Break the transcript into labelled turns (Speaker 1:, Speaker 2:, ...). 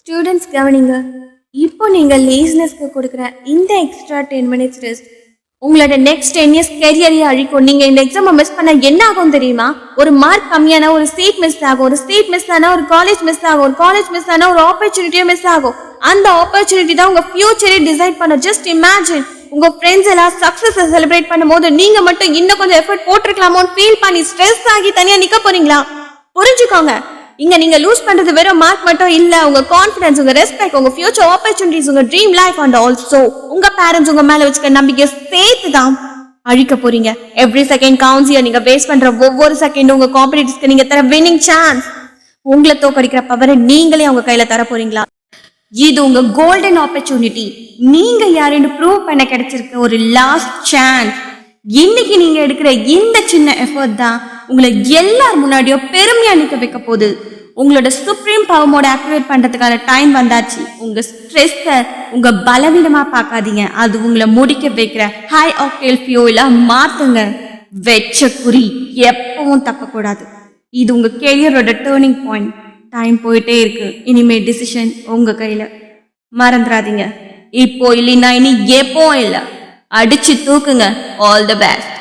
Speaker 1: Students கவனிங்க. இப்போ நீங்கள் லேஸ்னஸ்க்கு கொடுக்குற இந்த எக்ஸ்ட்ரா 10 மினிட்ஸ் ரெஸ்ட் உங்களோட நெக்ஸ்ட் 10 இயர்ஸ் கெரியரையே அழிக்கும். நீங்க இந்த எக்ஸாமை மிஸ் பண்ண என்ன ஆகும் தெரியுமா? ஒரு மார்க் கம்மியான ஒரு சீட் மிஸ் ஆகும், ஒரு சீட் மிஸ் ஆனா ஒரு காலேஜ் மிஸ் ஆகும், ஒரு காலேஜ் மிஸ் ஆனா ஒரு ஆப்பர்ச்சுனிட்டியும் மிஸ் ஆகும். அந்த ஆப்பர்ச்சுனிட்டி தான் உங்க ஃபியூச்சரை டிசைட் பண்ண. ஜஸ்ட் இமேஜின், உங்க ஃப்ரெண்ட்ஸ் எல்லாம் சக்சஸ் செலிப்ரேட் பண்ணும்போது நீங்க மட்டும் இன்னும் கொஞ்சம் எஃபர்ட் போட்டிருக்கலாமோன்னு ஃபீல் பண்ணி ஸ்ட்ரெஸ் ஆகி தனியா நிக்க போறீங்களா? புரிஞ்சுக்கோங்க, இங்க நீங்க லூஸ் பண்றது வெறும் மார்க் மட்டும் இல்ல, உங்க கான்ஃபிடன்ஸ், உங்க ரெஸ்பெக்ட், உங்க ஃபியூச்சர் ஆப்பர்ச்சுனிட்டிஸ், உங்க ட்ரீம் லைஃப் அண்ட் ஆல்சோ உங்க பேரண்ட்ஸ் உங்க மேல வச்சுக்க நம்பிக்கை சேர்த்து தான் அழிக்க போறீங்க. Every second counts. நீங்க வேஸ்ட் பண்ற ஒவ்வொரு செகண்டும் உங்க காம்படிட்டர்ஸ்க்கு நீங்க தர வின்னிங் சான்ஸ். உங்களை தோக்கடிக்கிற பவரை நீங்களே உங்க கையில தர போறீங்களா? இது உங்க கோல்டன் ஆப்பர்ச்சுனிட்டி. நீங்க யாருன்னு ப்ரூவ் பண்ண கிடைச்சிருக்க ஒரு லாஸ்ட் சான்ஸ். இன்னைக்கு நீங்க எடுக்கிற இந்த சின்ன எஃபர்ட் தான் உங்களை எல்லார் முன்னாடியும் பெருமையா நிக்க வைக்க போகுது. உங்களோட சுப்ரீம் பவர் மோட ஆக்டிவேட் பண்றதுக்கான டைம் வந்தாச்சு. உங்க ஸ்ட்ரெஸ்ஸ உங்க பலவீனமா பார்க்காதீங்க, அது உங்களை முடிக்க வைக்கிற ஹை ஆக்டேல் ஃபியூலா மாத்துங்க. வெச்ச குறி எப்பவும் தப்பக்கூடாது. இது உங்க கெரியரோட டேர்னிங் பாயிண்ட். டைம் போயிட்டே இருக்கு. இனிமே டிசிஷன் உங்க கையில. மறந்துடாதீங்க, இப்போ இல்லைன்னா இனி எப்போ இல்ல. அடிச்சு தூக்குங்க. All the best.